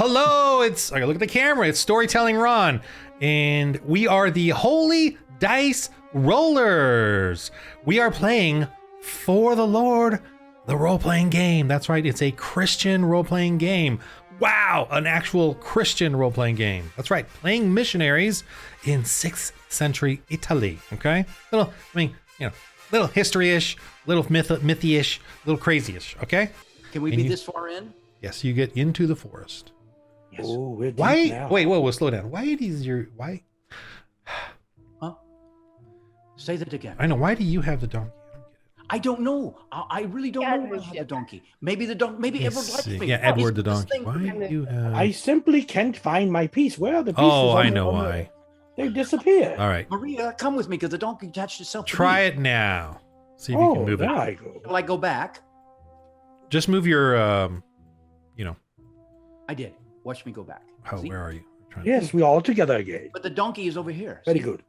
Hello, I gotta look at the camera. It's Storytelling Ron, and we are the Holy Dice Rollers. We are playing For the Lord, the role-playing game. That's right, it's a Christian role-playing game. Wow, an actual Christian role-playing game. That's right, playing missionaries in 6th century Italy. Okay, little history-ish, little mythy-ish, little crazy-ish. Okay. Can we be this far in? Yes, you get into the forest. Yes. Oh, we're deep Why? now. Wait, whoa, slow down. Why? Huh? Say that again. I know. Why do you have the donkey? I don't know. I really don't know why I have the donkey. Maybe the donkey. Maybe Edward likes me. Yeah, Oh, Edward he's the this donkey. thing. Why do you have? I simply can't find my piece. Where are the pieces? Oh, I know why. They've disappeared. All right, Maria, come with me because the donkey attached itself to try me. it now. See if you can move there it. I go. Will I go back? Just move your, I did. Watch me go back. Oh, See? where are you? I'm trying Yes, we're all together again. But the donkey is over here. Very See? good.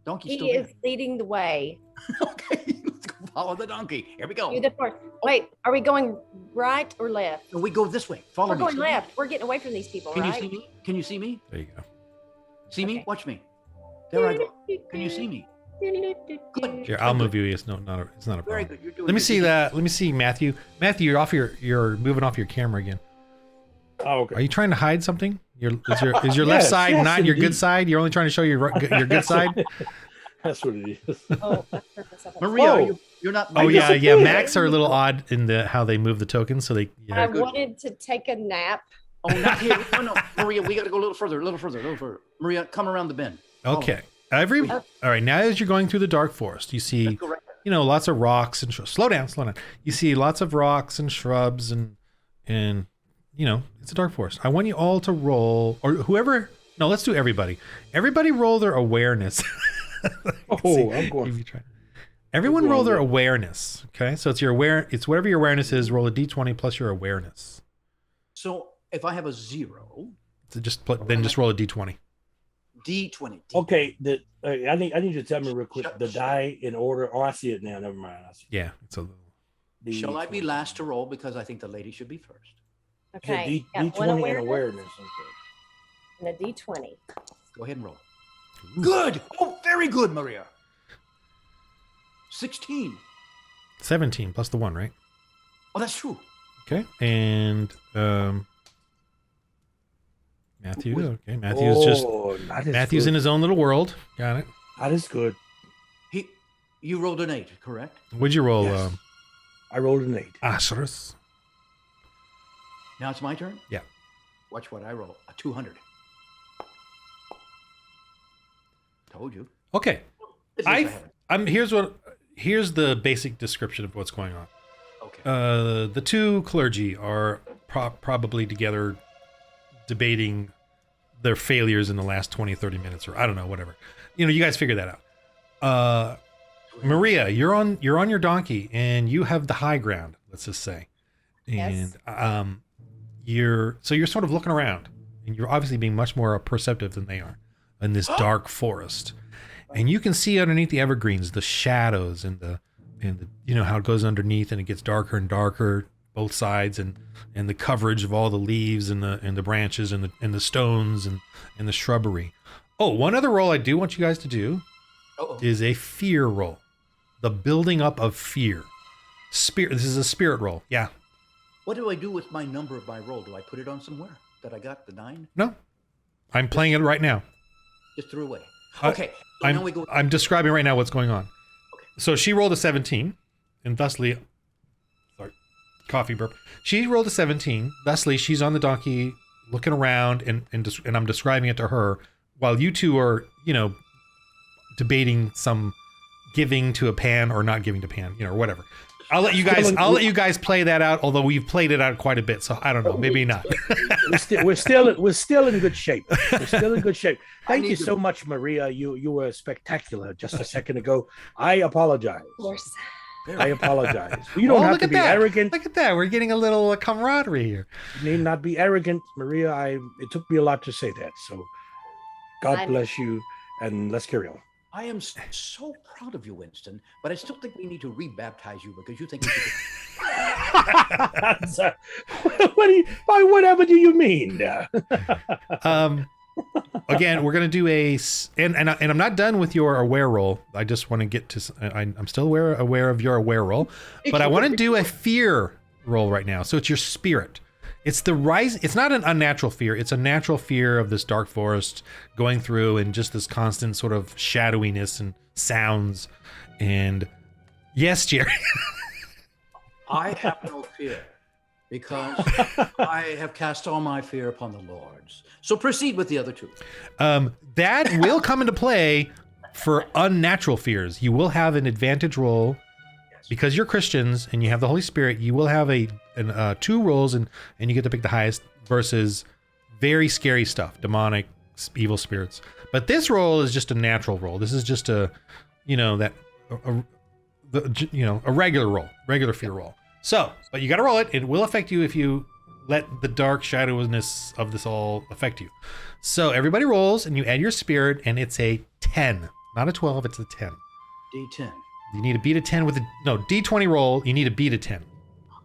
Donkey's He still is there. leading the way. Okay, let's go follow the donkey. Here we go. You're the first. Wait, are we going right or left? No, we go this way. Follow We're me. going See? left. We're getting away from these people, Can right? you see me? Can you see me? There you go. See me? Okay. Watch me. There I go. Can you see me? Good. Here, I'll move you. It's not a Very problem. good. You're doing Let me good. see that. Let me see, Matthew. Matthew, you're moving off your camera again. Oh, Are okay. you trying to hide something? Is your left Yes, side yes, not your good indeed. side? You're only trying to show your good side? That's what it is. Oh, I turned myself upside Maria, Whoa. you're not. Oh I yeah, yeah. disappeared. Macs are a little odd in how they move the tokens, so they. down. Yeah. I wanted to take a nap. Oh, not here. No, Maria, we got to go a little further. Maria, come around the bend. Follow Okay. me. All right. Now, as you're going through the dark forest, you see, Let's go right there. lots of rocks and slow down. You see lots of rocks and shrubs and it's a dark forest. I want you all to roll, or whoever. No, let's do everybody. Everybody roll their awareness. Oh, I'm going. Everyone I'm roll going their awareness. Okay, so it's whatever your awareness is. Roll a d20 plus your awareness. So if I have a 0, So just roll a d20. D20. Okay, I need you to tell me real quick the die in order. Oh, I see it now. Never mind. I see Yeah, it's a little. Shall I be last to roll because I think the lady should be first? Okay. D20 got one and awareness awareness. Okay. and a D20. Go ahead and roll. Ooh. Good. Oh, very good, Maria. 16. 17 plus the 1, right? Oh, that's true. Okay, and Matthew. Wait. Okay, Matthew's Matthew's in his own little world. Got it. That is good. You rolled an 8, correct? What'd you roll? Yes. I rolled an 8. Asherus. Now it's my turn? Yeah. Watch what I roll. A 200. Told you. Okay. At least I haven't. Here's the basic description of what's going on. Okay. The two clergy are probably together debating their failures in the last 20, 30 minutes, or I don't know, whatever. You guys figure that out. Maria, you're on your donkey and you have the high ground, let's just say. And Yes. you're sort of looking around and you're obviously being much more perceptive than they are in this dark forest. And you can see underneath the evergreens the shadows and the how it goes underneath and it gets darker and darker both sides and the coverage of all the leaves and the branches and the stones and the shrubbery. Oh, one other roll I do want you guys to do Uh-oh. is a fear roll. The building up of fear. Spirit. This is a spirit roll. Yeah. What do I do with my number of my roll? Do I put it on somewhere that I got the 9? No. I'm playing it right now. Just threw away. I- Okay. So now we go. I'm describing right now what's going on. Okay. So she rolled a 17, and thusly, sorry, coffee burp. She rolled a 17. Thusly, she's on the donkey, looking around, and I'm describing it to her, while you two are, debating some giving to a pan or not giving to pan, or whatever. I'll let you guys play that out. Although we've played it out quite a bit, so I don't know, maybe not. We're still in good shape. We're still in good shape. Thank you so much, Maria. You were spectacular just a second ago. I apologize. Of course. I apologize. You don't have look to at be that. arrogant. Look at that. We're getting a little camaraderie here. You need not be arrogant, Maria. It took me a lot to say that. So God I'm- bless you, and let's carry on. I am so proud of you, Winston, but I still think we need to rebaptize you because you think we should. Sir, by whatever do you mean? Again, we're going to do and I'm not done with your aware roll. I just want to get to, I'm still aware of your aware roll, but I want to do a fear roll right now. So it's your spirit. It's the rise. It's not an unnatural fear. It's a natural fear of this dark forest going through and just this constant sort of shadowiness and sounds. And yes, Jerry. I have no fear because I have cast all my fear upon the Lord's. So proceed with the other two. That will come into play for unnatural fears. You will have an advantage roll because you're Christians and you have the Holy Spirit. You will have two rolls and you get to pick the highest versus very scary stuff, demonic, evil spirits. But this roll is just a natural roll. This is just a regular roll, regular fear roll. So, but you got to roll it. It will affect you if you let the dark shadowiness of this all affect you. So everybody rolls and you add your spirit and it's a 10, not a 12. It's a 10. D10. You need to beat a 10 with D20 roll. You need to beat a 10.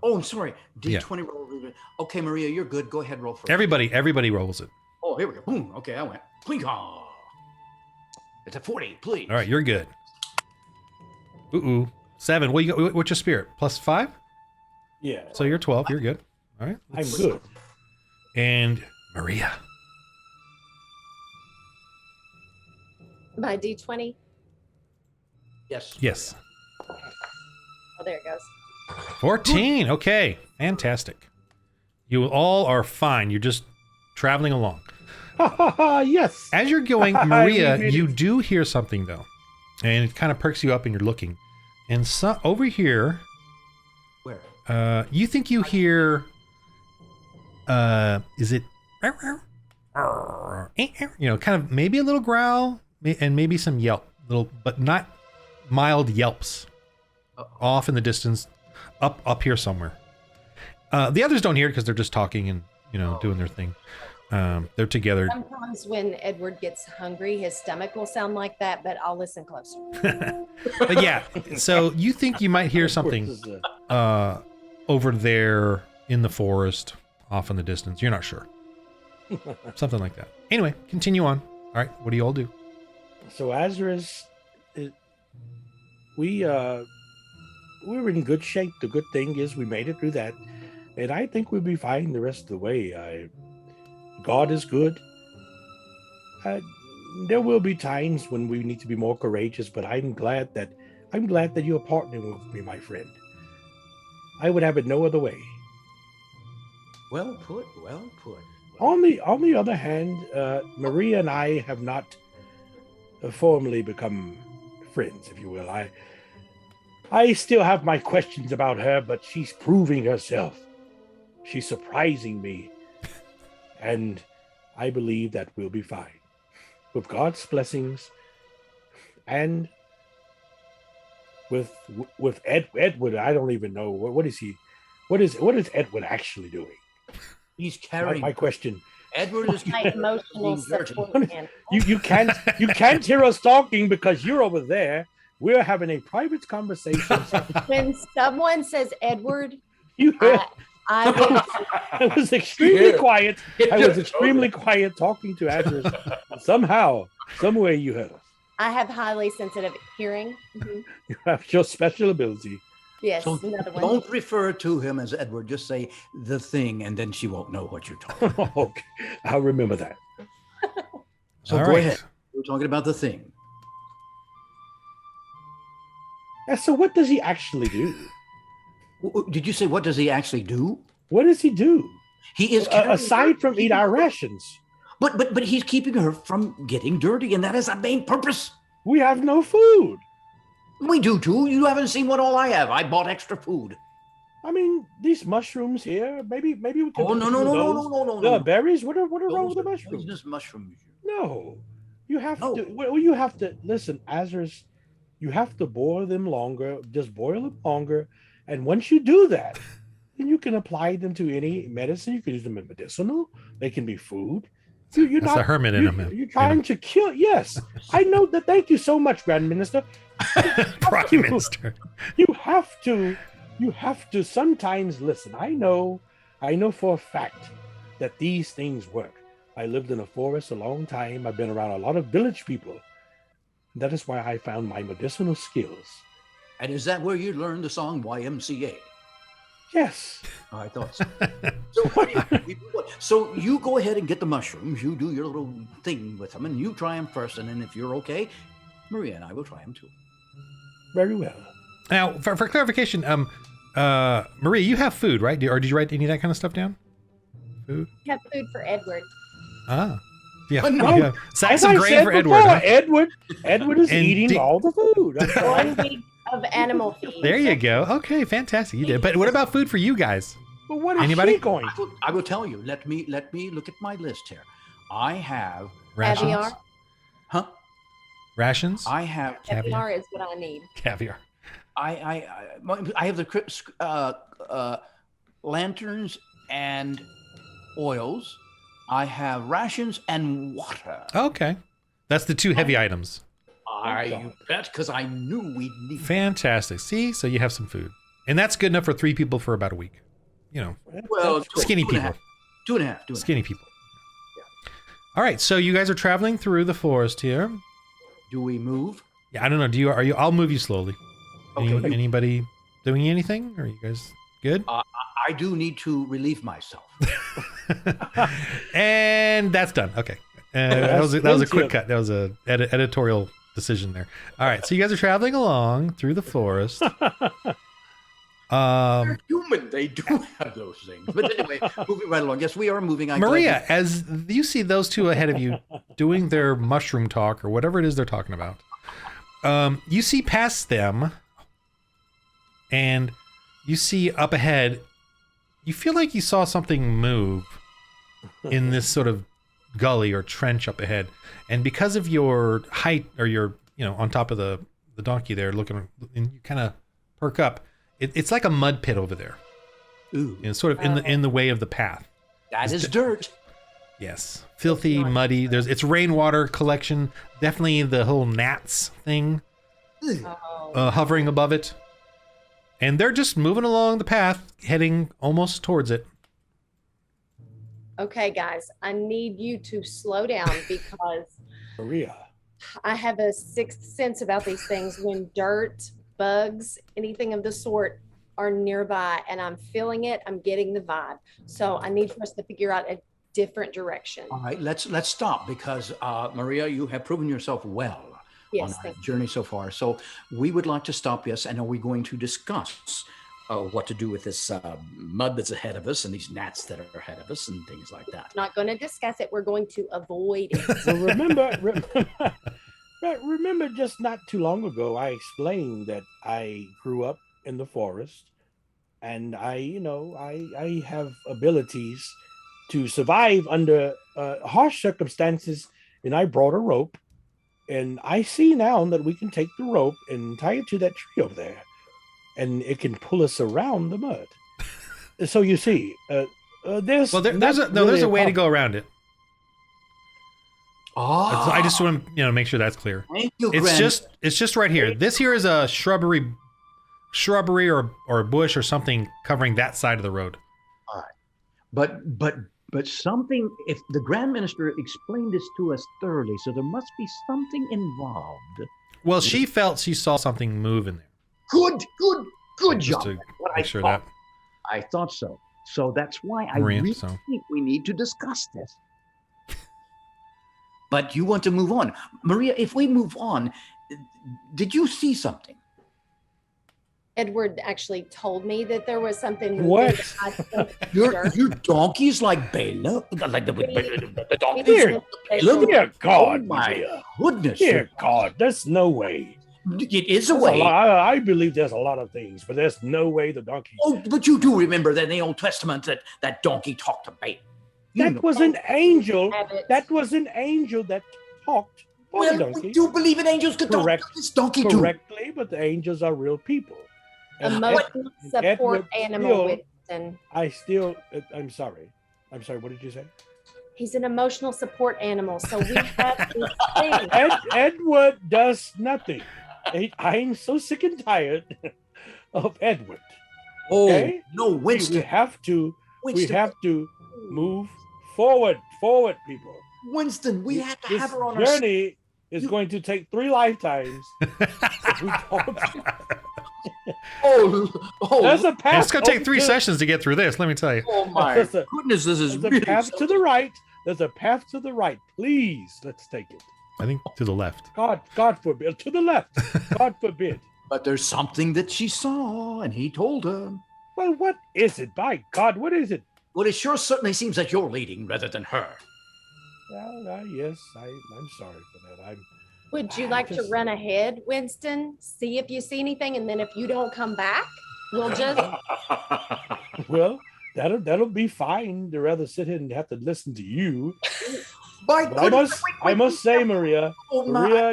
Oh, I'm sorry. D20 roll. Okay, Maria, you're good. Go ahead, roll first. Everybody rolls it. Oh, here we go. Boom. Okay, I went. Plinka. It's a 40, please. All right, you're good. 7. What's your spirit? +5? Yeah. So you're 12. You're good. All right. I'm good. And Maria. My D20. Yes. Oh, there it goes. 14. Okay. Fantastic. You all are fine. You're just traveling along. Yes. As you're going, Maria, you do hear something though. And it kind of perks you up and you're looking. And so over here, where? You think you hear is it kind of maybe a little growl and maybe some yelp, but not mild yelps. Off in the distance, up here somewhere. The others don't hear it because they're just talking and doing their thing. They're together. Sometimes when Edward gets hungry, his stomach will sound like that, but I'll listen closer. But yeah, so you think you might hear something over there in the forest, off in the distance. You're not sure. Something like that. Anyway, continue on. All right, what do you all do? So Azarus, we were in good shape. The good thing is we made it through that, and I think we'll be fine the rest of the way. God is good. There will be times when we need to be more courageous, but I'm glad that you're partnering with me, my friend. I would have it no other way. Well put. On the other hand, Maria and I have not formally become friends, if you will. I still have my questions about her, but she's proving herself. She's surprising me. And I believe that we'll be fine. With God's blessings and with Edward, I don't even know. What is he? What is Edward actually doing? He's carrying my question. Edward is My emotional support. You can't hear us talking because you're over there. We're having a private conversation. When someone says Edward, You heard? I was extremely quiet. I was extremely quiet talking to Azarus. Somehow, somewhere you heard us. I have highly sensitive hearing. Mm-hmm. You have your special ability. Yes, So another one. don't refer to him as Edward. Just say the thing, and then she won't know what you're talking about. Okay, I'll remember that. So All go right. ahead. We're talking about the thing. Yeah, so what does he actually do? Did you say what does he actually do? What does he do? He is aside from eat our rations. But he's keeping her from getting dirty, and that is the main purpose. We have no food. We do too. You haven't seen what all I have. I bought extra food. I mean, these mushrooms here. Maybe we can. Oh no! The berries. What are wrong with the mushrooms? Poisonous mushrooms. No, you have No. to. Well, you have to listen, Azarus. You have to boil them longer. Just boil them longer, and once you do that, then you can apply them to any medicine. You can use them in medicinal. They can be food. You're That's not, the hermit in him. You're trying to kill. Yes, I know that. Thank you so much, Grand Minister. Prime Minister. You have to. You have to sometimes listen. I know for a fact that these things work. I lived in a forest a long time. I've been around a lot of village people. That is why I found my medicinal skills. And is that where you learned the song YMCA? Yes. Oh, I thought so. So you go ahead and get the mushrooms. You do your little thing with them, and you try them first. And then if you're okay, Maria and I will try them too. Very well. Now, for clarification, Maria, you have food, right? Or did you write any of that kind of stuff down? Food? I have food for Edward. Ah. Yeah. But no, yeah. Sacks As of I grain said for before, Edward. Huh? Edward is And eating all the food. I'm sorry. 1 week of animal feed. There you go. Okay, fantastic. You did. But what about food for you guys? But what is Anybody? she going? I will tell you. Let me look at my list here. I have Rations? Caviar. huh? Rations? I have Caviar is what I need. Caviar. I have the lanterns and oils. I have rations and water. Okay. That's the 2 heavy items. You bet, because I knew we'd need. Fantastic. See? So you have some food. And that's good enough for 3 people for about a week. You know, Well, skinny two and a people. half. Two and a half. Skinny people. All right. So you guys are traveling through the forest here. Do we move? Yeah, I don't know. Are you? I'll move you slowly. Okay. Anybody doing anything? Are you guys good? I do need to relieve myself. And that's done. Okay. That was a quick cut. That was a editorial decision there. All right. So you guys are traveling along through the forest. They're human. They do have those things. But anyway, moving right along. Yes, we are moving. Maria, as you see those 2 ahead of you doing their mushroom talk or whatever it is they're talking about, you see past them and you see up ahead, you feel like you saw something move in this sort of gully or trench up ahead. And because of your height or your, on top of the donkey there looking, and you kind of perk up, it's like a mud pit over there. Ooh, And sort of in the way of the path. that is dirt. Yes. Filthy, muddy. It's rainwater collection. Definitely the whole gnats thing Oh. hovering above it. And they're just moving along the path, heading almost towards it. Okay, guys, I need you to slow down because Maria. I have a sixth sense about these things when dirt, bugs, anything of the sort are nearby and I'm feeling it, I'm getting the vibe. So I need for us to figure out a different direction. All right, let's stop because Maria, you have proven yourself well Yes, on our thank you. journey so far. So we would like to stop. Yes, and are we going to discuss what to do with this mud that's ahead of us and these gnats that are ahead of us and things like that? Not going to discuss it. We're going to avoid it. Well, remember just not too long ago, I explained that I grew up in the forest and I have abilities to survive under harsh circumstances. And I brought a rope and I see now that we can take the rope and tie it to that tree over there and it can pull us around the mud. So you see, there's a way to go around it. Oh, I just want to make sure that's clear. thank you, It's just right here. This here is a shrubbery or a bush or something covering that side of the road. All right, but something. If the Grand Minister explained this to us thoroughly, so there must be something involved. Well, she felt she saw something move in there. Good Just job. to That's what make sure that. I thought so. So that's why I Maria, really so. think we need to discuss this. But you want to move on. Maria, if we move on, did you see something? Edward actually told me that there was something. What? I think Your donkeys like Bela? Like the donkeys? Dear, Bela? dear God, Oh my Maria. goodness. Dear God, there's no way. It is a There's way. I believe there's a lot of things, but there's no way the donkey. Oh, but you do remember that in the Old Testament that donkey talked to Balaam. You know. That was an angel. Habits. That was an angel that talked to the Well, donkey we do believe in angels could talk Correct. to this donkey too. correctly, but the angels are real people. And Emotional support Edward animal still- with and I'm sorry. What did you say? He's an emotional support animal, so we have to think. Edward does nothing. I'm so sick and tired of Edward. Oh, Okay? no, Winston. We have to Winston, move forward, people. Winston, we have to This have her on our journey is going to take 3 lifetimes. If we don't. There's a path. It's going to take 3 sessions to get through this, let me tell you. Oh my goodness, this is There's really a path to the right. There's a path to the right. Please, let's take it. I think to the left. God forbid. To the left. God forbid. But there's something that she saw, and he told her. Well, what is it? By God, what is it? Well, it sure certainly seems like you're leading rather than her. Well, yes, I'm sorry for that. Would you like to run ahead, Winston? See if you see anything, and then if you don't come back, we'll just. Well, that'll be fine. To rather sit here and have to listen to you. But I must say, Maria, Oh, Maria,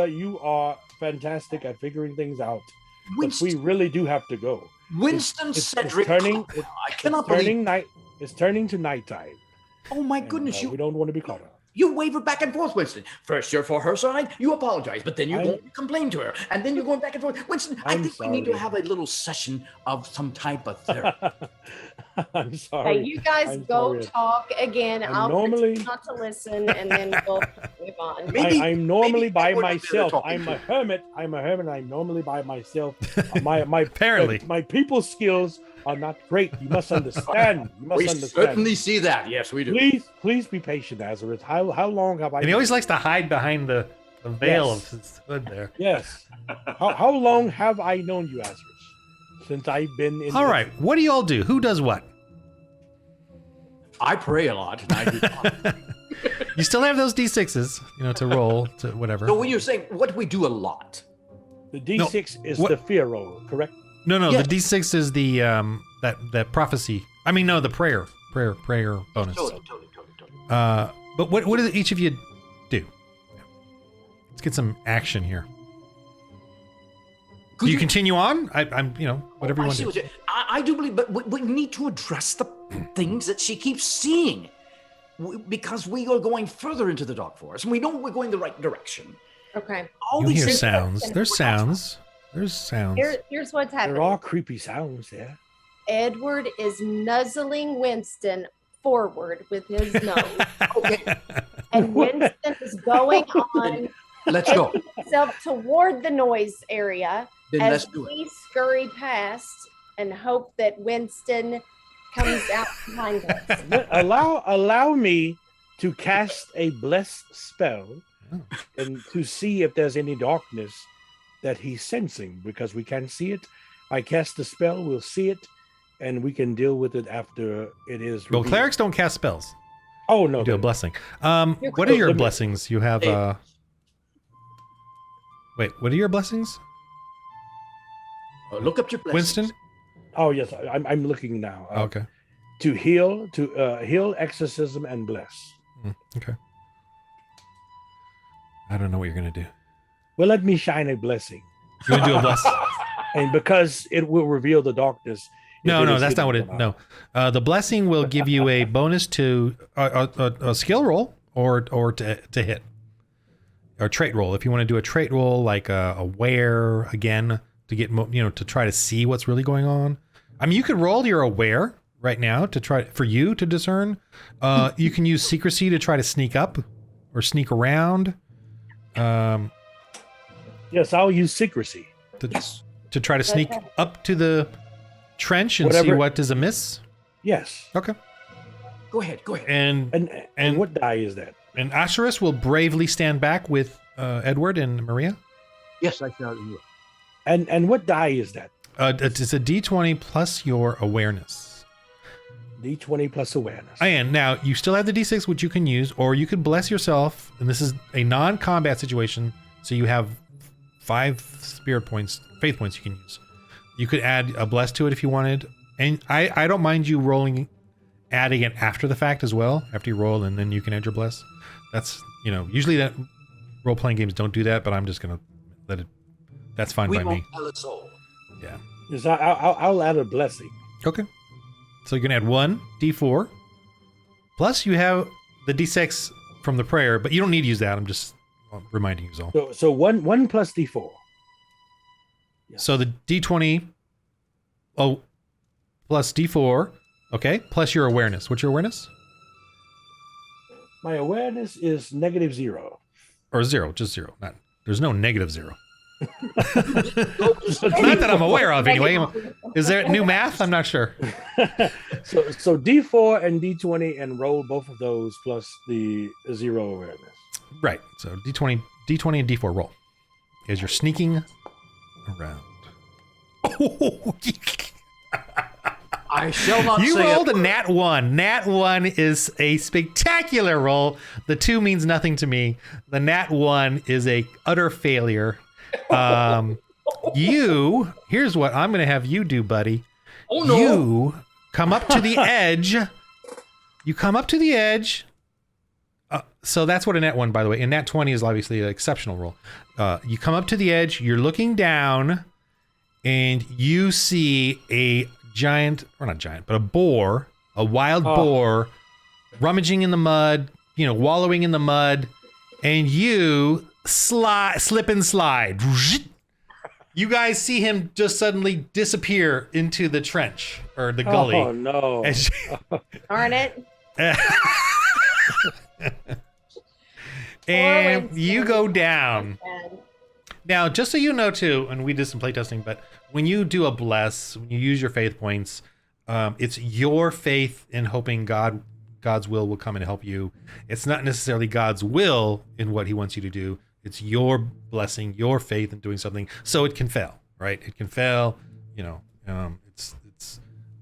you are fantastic at figuring things out. Winston, But we really do have to go. Winston Cedric. I cannot believe. It's turning to nighttime. Oh my goodness, we don't want to be caught up. You waver back and forth, Winston. First, you're for her side, you apologize, but then you go and complain to her, and then you're going back and forth. Winston, I think we need to have a little session of some type of therapy. I'm sorry. Hey, you guys go talk again. I'll pretend not to listen, and then we'll move on. I'm normally by myself. I'm a hermit. I'm normally by myself. Apparently, my people skills are not great. You must understand. We certainly see that. Yes, we do. Please be patient, Azareth. How long have I? And he always likes to hide behind the veil of his hood there. Yes. How long have I known you, Azareth? Since I've been in. All right. What do you all do? Who does what? I pray a lot. And I do. You still have those D6s, to roll to whatever. So when you're saying what do we do a lot? The D6 is the fear roll, correct? No, yes. The D6 is the that prophecy. I mean, no, the prayer bonus. Totally. But what do each of you do? Let's get some action here. Do you continue on? I'm whatever you want to do. I do believe, but we need to address the things that she keeps seeing, because we are going further into the dark forest, and we know we're going the right direction. Okay. You hear sounds. There's sounds. There's sounds. Here's what's happening. There are creepy sounds there. Edward is nuzzling Winston forward with his nose. Okay. And Winston is going on. Let's go. Himself toward the noise area. Then as let's do it. we scurry past and hope that Winston comes out behind us. Allow me to cast a bless spell and to see if there's any darkness that he's sensing, because we can't see it. I cast the spell, we'll see it, and we can deal with it after it is revealed. Well, clerics don't cast spells. Oh, no. You do a blessing. What are your blessings? You have... Wait, what are your blessings? Look up your blessings. Winston? Oh, yes, I'm looking now. Okay. To heal, exorcism, and bless. Okay. I don't know what you're going to do. Well, let me shine a blessing. You want to do a blessing? And because it will reveal the darkness. No, that's not what it... No. The blessing will give you a bonus to a skill roll or to hit. Or trait roll. If you want to do a trait roll, like a aware, again, to get, to try to see what's really going on. I mean, you could roll your aware right now to try for you to discern. You can use secrecy to try to sneak up or sneak around. Yes, I'll use secrecy. To try to sneak up to the trench and see what is amiss? Yes. Okay. Go ahead. And what die is that? And Asherus will bravely stand back with Edward and Maria. Yes, I shall do it. And what die is that? It's a D20 plus your awareness. D20 plus awareness. And now you still have the D6, which you can use, or you could bless yourself. And this is a non-combat situation, so you have 5 spirit points, faith points you can use. You could add a bless to it if you wanted. And I don't mind you adding it after the fact as well, after you roll, and then you can add your bless. That's, usually that role-playing games don't do that, but I'm just going to let it, that's fine by me. We won't tell us all. Yeah. Yes, I'll add a blessing. Okay. So you can add 1 D4 Plus you have the D6 from the prayer, but you don't need to use that. I'm just reminding you all. So one plus D4. Yeah. So the D20 plus D4, okay, plus your awareness. What's your awareness? My awareness is -0. Or 0, just 0. There's no -0. Not that I'm aware of, anyway. Is there new math? I'm not sure. So D4 and D20 and roll both of those plus the 0 awareness. Right. So D20 and D4 roll as you're sneaking around. I shall not You say rolled it. a nat 1. Nat 1 is a spectacular roll. The 2 means nothing to me. The nat 1 is a utter failure. Here's what I'm going to have you do, buddy. Oh, no. You come up to the edge. You come up to the edge. So that's what a nat 1, by the way. And nat 20 is obviously an exceptional roll. You come up to the edge. You're looking down. And you see a giant, or not giant, but a boar, a wild boar, rummaging in the mud, wallowing in the mud, and you slip and slide. You guys see him just suddenly disappear into the trench or the gully. Oh no! Darn it. And you go down. Now, just so you know too, and we did some playtesting, but when you do a bless, when you use your faith points, it's your faith in hoping God's will come and help you. It's not necessarily God's will in what he wants you to do. It's your blessing, your faith in doing something. So it can fail, right? It can fail.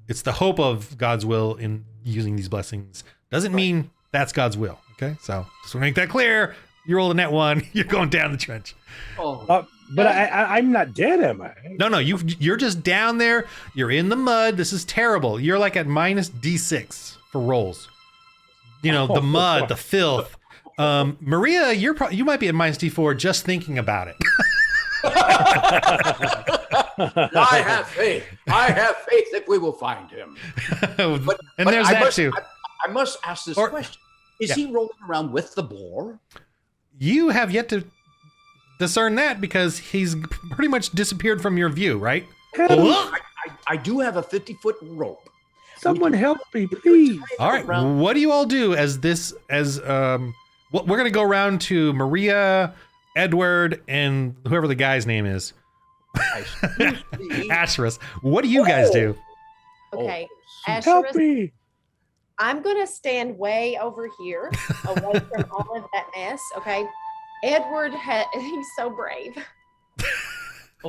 It's the hope of God's will in using these blessings. Doesn't mean that's God's will. Okay, so just to make that clear, you roll a net 1, you're going down the trench. But I'm not dead, am I? No, you're just down there. You're in the mud. This is terrible. You're like at minus D6 for rolls. The mud, the filth. Maria, you might be at minus D4 just thinking about it. I have faith. I have faith that we will find him. But there's that too. I must ask this question. Is he rolling around with the boar? You have yet to discern that because he's pretty much disappeared from your view, right? I do have a 50-foot rope. Someone help me, please. All right. What do you all do as we're going to go around to Maria, Edward, and whoever the guy's name is. Asherus. What do you guys do? Okay. Help Asherus, me. I'm going to stand way over here, away from all of that mess, okay? Edward, he's so brave.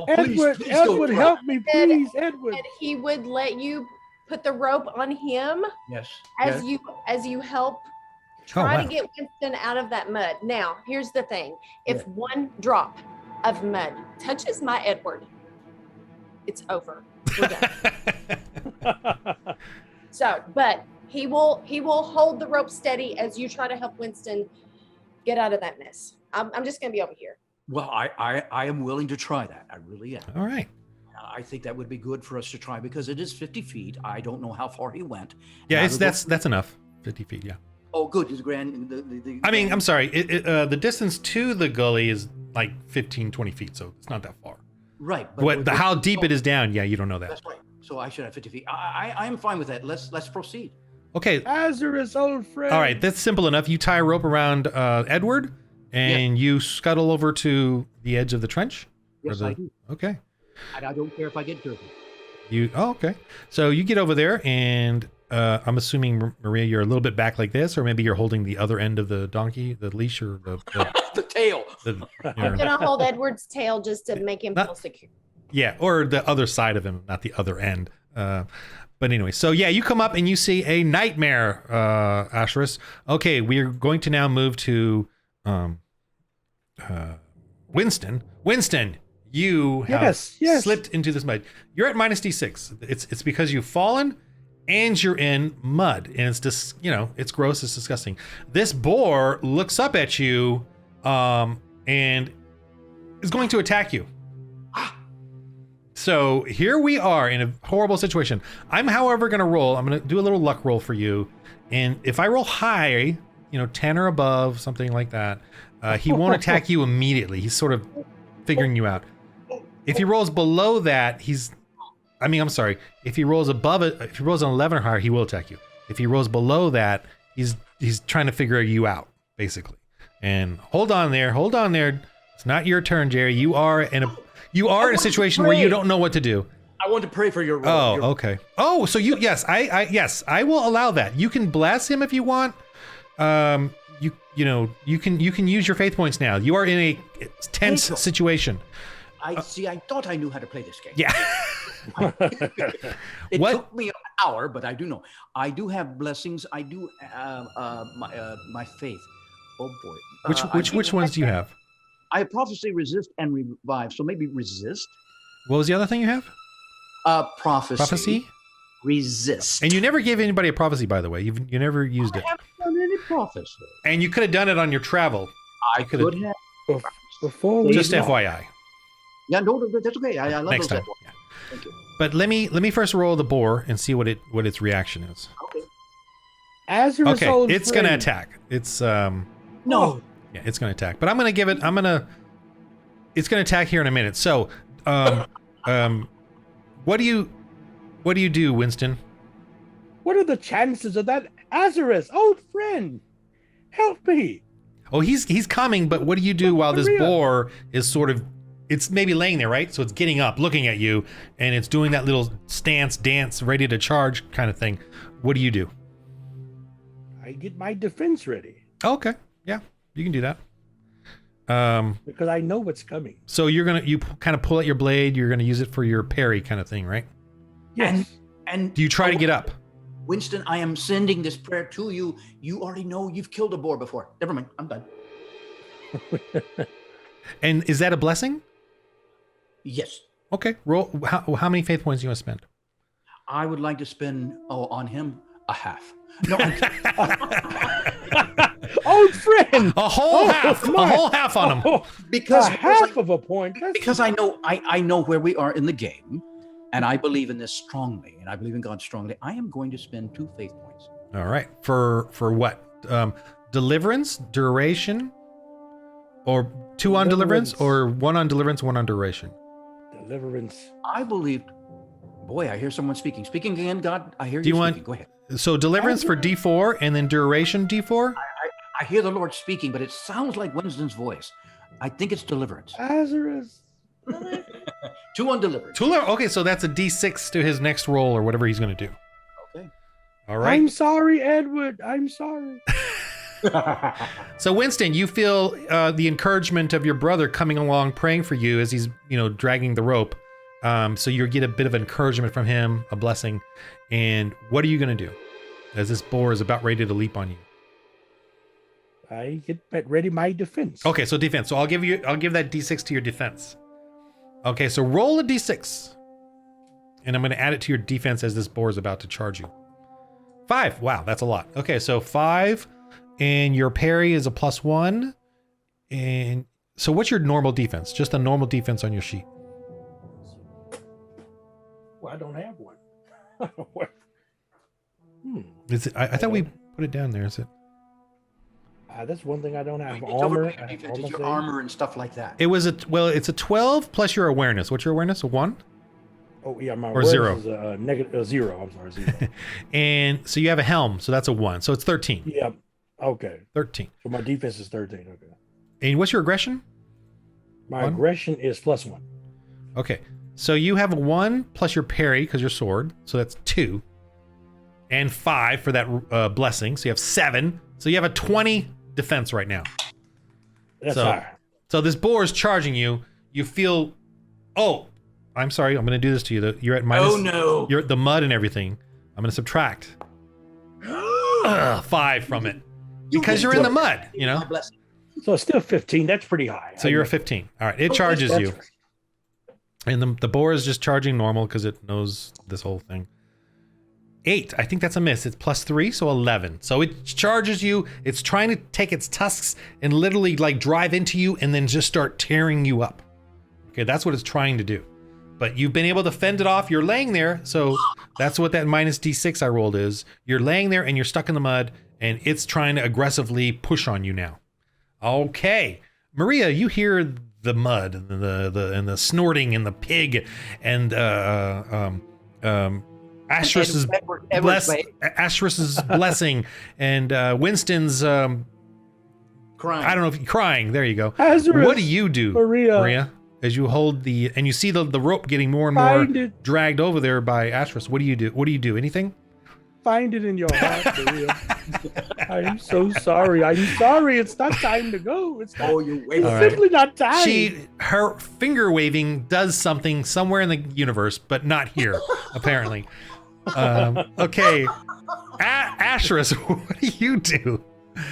Edward, help me, please, Edward. And he would let you put the rope on him Yes. as you help try to get Winston out of that mud. Now, here's the thing. If one drop of mud touches my Edward, it's over. We're done. So, but he will hold the rope steady as you try to help Winston get out of that mess. I'm just going to be over here. Well, I am willing to try that. I really am. All right. I think that would be good for us to try because it is 50 feet. I don't know how far he went. Yeah, that's enough. 50 feet, yeah. Oh, good. I'm sorry. The distance to the gully is like 15, 20 feet, so it's not that far. Right. How deep it is down, yeah, you don't know that. That's right. So I should have 50 feet. I am fine with that. Let's proceed. Okay. Azarus, old friend. All right, that's simple enough. You tie a rope around Edward, and you scuttle over to the edge of the trench? Yes, I do. Okay. And I don't care if I get dirty. Okay. So you get over there, and I'm assuming, Maria, you're a little bit back like this, or maybe you're holding the other end of the donkey, the leash, or the the tail. I'm going to hold Edward's tail just to make him feel secure. Yeah, or the other side of him, not the other end. But anyway, so yeah, you come up and you see a nightmare, Asherus. Okay, we're going to now move to Winston. Winston, you have slipped into this mud. You're at minus D6. It's because you've fallen and you're in mud, and it's just, it's gross, it's disgusting. This boar looks up at you and is going to attack you. So here we are in a horrible situation. I'm, however, going to roll. I'm going to do a little luck roll for you. And if I roll high, 10 or above, something like that, he won't attack you immediately. He's sort of figuring you out. If he rolls below that, I'm sorry. If he rolls above it, if he rolls an 11 or higher, he will attack you. If he rolls below that, he's trying to figure you out, basically. And hold on there. It's not your turn, Jerry. You are in a situation where you don't know what to do. I want to pray for your roll. Oh, okay. Oh, so yes, I will allow that. You can bless him if you want. You can use your faith points now. You are in a tense situation. I thought I knew how to play this game. Yeah. It took me an hour, but I do know. I do have blessings. I do my faith. Oh boy. Which ones do you have? I have prophecy, resist, and revive. So maybe resist. What was the other thing you have? Prophecy. Prophecy? Resist. And you never gave anybody a prophecy, by the way. You never used it. I haven't done any prophecy. And you could have done it on your travel. I could have. Before we Just go, FYI. Yeah, no, that's okay. I love Next those time. FYI. Yeah. Thank you. But let me first roll the boar and see what its reaction is. Okay. Azurus Okay, old it's gonna friend. attack. It's No. yeah, it's gonna attack. But it's gonna attack here in a minute. So what do you do, Winston? What are the chances of that Azurus, old friend? Help me. Oh, he's coming, but what do you do while this Maria. boar is sort of, it's maybe laying there, right? So it's getting up, looking at you, and it's doing that little dance, ready to charge kind of thing. What do you do? I get my defense ready Oh, okay, yeah, you can do that. because I know what's coming. So you kind of pull out your blade. You're gonna use it for your parry kind of thing, right? Yes. And Do you try to get up? Winston, I am sending this prayer to you. You already know you've killed a boar before. Never mind. I'm done. And is that a blessing? Yes. Okay, roll. How many faith points do you want to spend? I would like to spend on him a half. No, I'm Old friend. A whole half. my- A whole half on him. Oh, because half of a point. That's because I know where we are in the game, and I believe in this strongly, and I believe in God strongly. I am going to spend 2 faith points. All right. For what? Deliverance, duration, or 2 on deliverance, or 1 on deliverance, 1 on duration. deliverance. I believe. Boy, I hear someone speaking. Speaking again, God. I hear you. Do you want- speaking. Go ahead. So deliverance for D4 and then duration D4? I hear the Lord speaking, but it sounds like Winston's voice. I think it's deliverance. Azurus. 2 on deliverance. Okay, so that's a D6 to his next roll or whatever he's going to do. Okay. All right. I'm sorry, Edward. I'm sorry. So Winston, you feel the encouragement of your brother coming along, praying for you as he's, dragging the rope. So you get a bit of encouragement from him, a blessing. And what are you going to do as this boar is about ready to leap on you? I get ready my defense. Okay, so defense. So I'll give that D6 to your defense. Okay, so roll a D6. And I'm going to add it to your defense as this boar is about to charge you. 5. Wow, that's a lot. Okay, so 5, and your parry is a +1. And so what's your normal defense? Just a normal defense on your sheet. Well, I don't have one. Is it? I thought we put it down there. Is it? That's one thing I don't have. It's over Armor. here. I have Defense is armor your save. armor and stuff like that. It's a 12 plus your awareness. What's your awareness? A 1? Oh yeah, my Or awareness 0. is negative 0. I'm sorry, 0. And so you have a helm, so that's a 1. So it's 13. Yeah. Okay. 13. So my defense is 13. Okay. And what's your aggression? My 1? aggression is +1. Okay. So you have a 1 plus your parry because your sword. So that's 2. And 5 for that blessing. So you have 7. So you have a 20 defense right now. That's So- high. So this boar is charging you. You feel, oh, I'm sorry. I'm going to do this to you. You're at minus. Oh no. You're at the mud and everything. I'm going to subtract 5 from it because you're in the mud, My blessing. So it's still 15. That's pretty high. So you're a 15. All right. It charges That's- you. And the boar is just charging normal because it knows this whole thing. 8. I think that's a miss. It's +3, so 11. So it charges you. It's trying to take its tusks and literally like drive into you and then just start tearing you up. Okay, that's what it's trying to do. but you've been able to fend it off. You're laying there, so that's what that minus D6 I rolled is. You're laying there and you're stuck in the mud, and it's trying to aggressively push on you now. Okay, Maria, you hear the mud, and the snorting, and the pig, and Asheris's blessing, and Winston's Crying. I don't know if you're crying. There you go. Azarus, What do you do, Maria, as you hold and you see the rope getting more and more dragged over there by Asheris? What do you do? What do you do? Anything? Find it in your heart, Maria. I am so sorry. I'm sorry. It's not time to go. It's not. Simply not time. Her finger waving does something somewhere in the universe, but not here, apparently. Okay, Asheris, what do you do?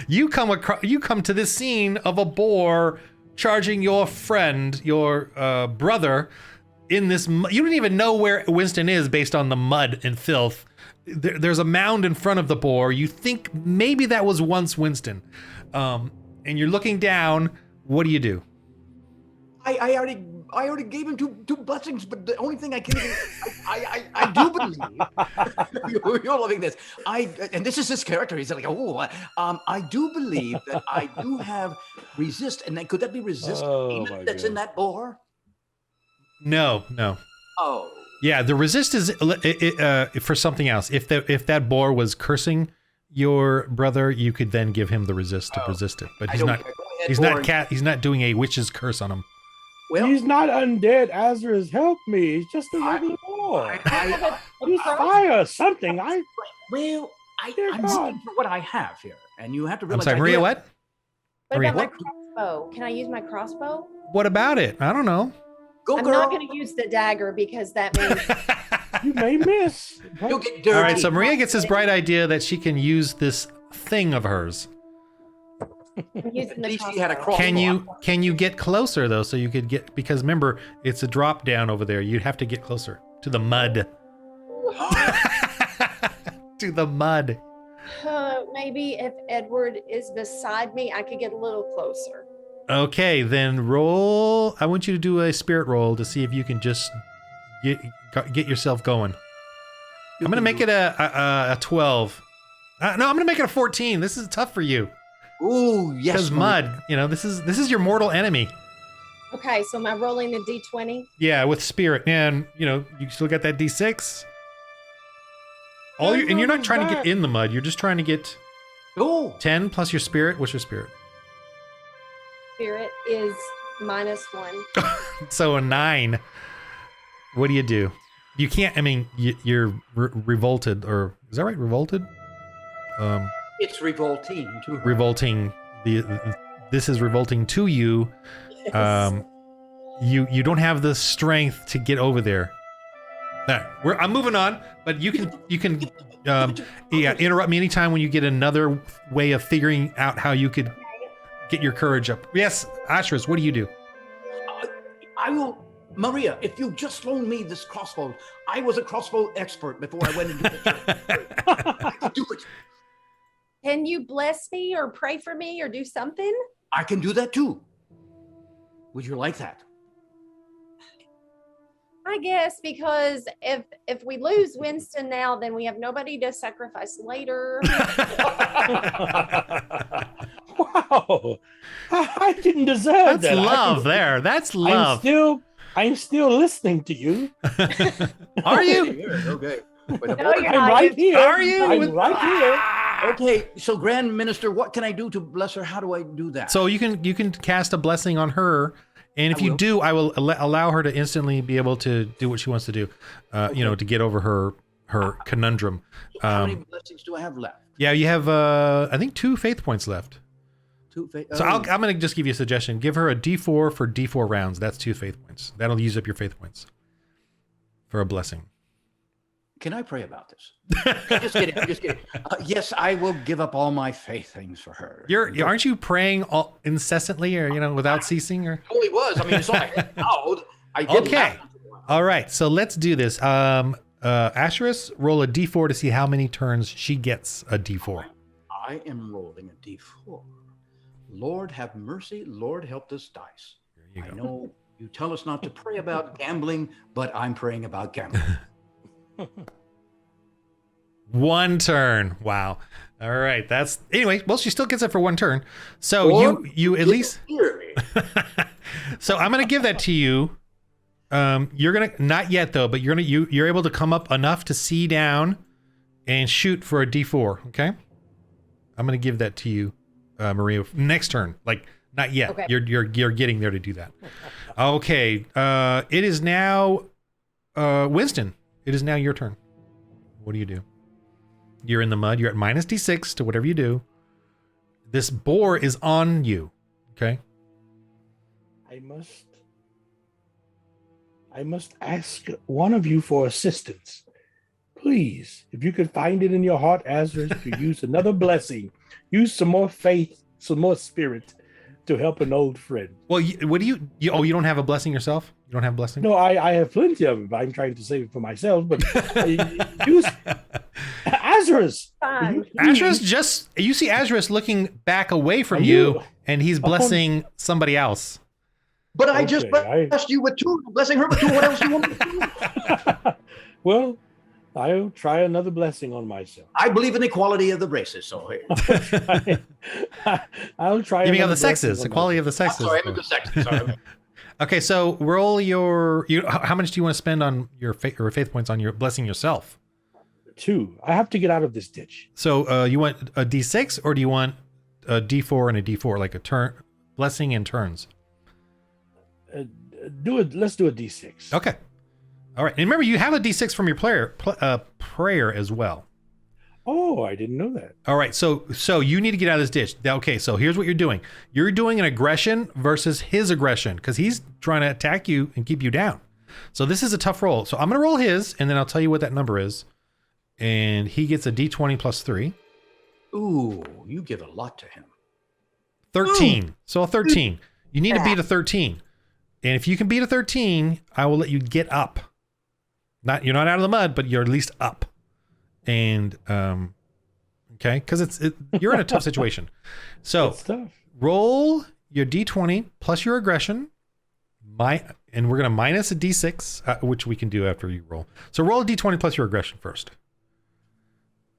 You come to this scene of a boar charging your friend, your brother, in this. You don't even know where Winston is based on the mud and filth. There's a mound in front of the boar. You think maybe that was once Winston, and you're looking down. What do you do? I already gave him two blessings, but the only thing I can even, I do believe you're loving this. And this is his character. He's like, I do believe that I do have resist, and could that be resist that's in that boar? No. Oh. Yeah, the resist is for something else. If that boar was cursing your brother, you could then give him the resist to resist it. But he's not. He's not doing a witch's curse on him. Well, he's not undead. Azarus, help me. He's just a regular boy. Use fire, something. I'm seeing for what I have here, and you have to realize. I'm sorry, Maria. What? What about my crossbow? Can I use my crossbow? What about it? I don't know. I'm not going to use the dagger because that means you may miss. You'll get dirty. All right, so Maria gets this bright idea that she can use this thing of hers. Can you get closer though, so you could get, because remember it's a drop down over there. You'd have to get closer to the mud. To the mud. Maybe if Edward is beside me, I could get a little closer. Okay, then roll. I want you to do a spirit roll to see if you can just get yourself going. I'm gonna make it a 12. No, I'm gonna make it a 14. This is tough for you. Ooh, yes. Because mud, this is your mortal enemy. Okay, so am I rolling the D20? Yeah, with spirit, and you still got that D6. And you're not trying to get in the mud. You're just trying to get 10 plus your spirit. What's your spirit? Spirit is -1. So a 9. What do you do? You can't. I mean, you're revolted, or is that right? Revolted. It's revolting to her. Revolting. This is revolting to you. Yes. You don't have the strength to get over there. I'm moving on, but you can interrupt me anytime when you get another way of figuring out how you could get your courage up. Yes, Asheris, what do you do? I will, Maria. If you just loan me this crossbow, I was a crossbow expert before I went into the church. I could do it. Can you bless me or pray for me or do something? I can do that too. Would you like that? I guess, because if we lose Winston now, then we have nobody to sacrifice later. Wow, I didn't deserve that. That's love there. That's love. I'm still listening to you. Are you? Okay. No, you're I'm not. right here. Are you? I'm right here. Okay, so Grand Minister, what can I do to bless her? How do I do that? So you can cast a blessing on her, and if you do, I will allow her to instantly be able to do what she wants to do. To get over her conundrum. How many blessings do I have left? Yeah, you have I think 2 faith points left. 2 faith. So I'm going to just give you a suggestion. Give her a D4 for D4 rounds. That's 2 faith points. That'll use up your faith points for a blessing. Can I pray about this? Just kidding. Yes, I will give up all my faith things for her. Aren't you praying incessantly, or without ceasing? Or totally was. I mean, it's like I did. Okay. All right. So let's do this. Asheris, roll a D4 to see how many turns she gets a D4. I am rolling a D4. Lord have mercy. Lord help this dice. There you go. I know You tell us not to pray about gambling, but I'm praying about gambling. 1 turn. Wow. All right. That's anyway. Well, she still gets it for 1 turn. So you at least. Hear me. So I'm gonna give that to you. You're gonna not yet though, but you're able to come up enough to see down and shoot for a D4. Okay. I'm gonna give that to you, Maria. Next turn. Like not yet. Okay. You're getting there to do that. Okay. It is now, Winston. It is now your turn. What do you do? You're in the mud. You're at minus D6 to whatever you do. This boar is on you. Okay. I must ask one of you for assistance. Please, if you could find it in your heart, Azrael, to use another blessing, use some more faith, some more spirit to help an old friend. Well, what do you you don't have a blessing yourself? You don't have a blessing? No, I have plenty of it, but I'm trying to save it for myself. But use Azrael's. Fine. Azrael's you see Azrael's looking back away from you, and he's blessing somebody else. But I just blessed you with 2. Blessing her with 2. What else do you want me to do? Well, I'll try another blessing on myself. I believe in equality of the races. So I'll try. You mean of the sexes, equality of the sexes. Sorry, I'm the sexes. Sorry. Okay, so roll your. How much do you want to spend on your faith points on your blessing yourself? 2. I have to get out of this ditch. So you want a D6 or do you want a D4 and a D4, like a turn blessing and turns? Let's do a D6. Okay. All right. And remember, you have a D6 from your prayer as well. Oh, I didn't know that. All right. So you need to get out of this ditch. Okay. So here's what you're doing. You're doing an aggression versus his aggression because he's trying to attack you and keep you down. So this is a tough roll. So I'm going to roll his and then I'll tell you what that number is. And he gets a D20 plus 3. Ooh, you give a lot to him. 13. Ooh. So a 13. You need to beat a 13. And if you can beat a 13, I will let you get up. You're not out of the mud, but you're at least up. And okay, because you're in a tough situation. So roll your D20 plus your aggression. And we're gonna minus a D6, which we can do after you roll. So roll a D20 plus your aggression first.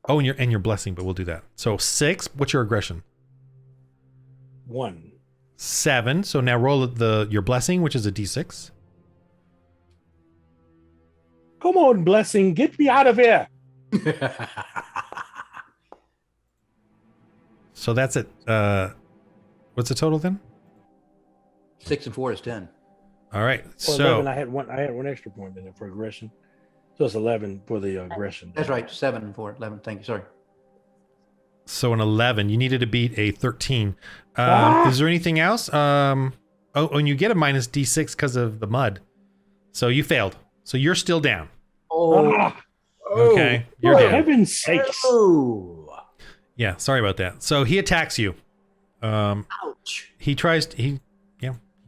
Oh, and your blessing, but we'll do that. So 6. What's your aggression? 1. 7. So now roll your blessing, which is a D6. Come on, blessing, get me out of here. So that's it. What's the total then? 6 and 4 is 10. All right. Well, so 11, I had one extra point in there for aggression. So it's 11 for the aggression. That's right. 7 and 4. 11. Thank you. Sorry. So an 11. You needed to beat a 13. Is there anything else? And you get a minus D6 because of the mud. So you failed. So you're still down. Okay. You're for down. heaven's sakes. Oh. Yeah. Sorry about that. So he attacks you. Ouch. He tries to.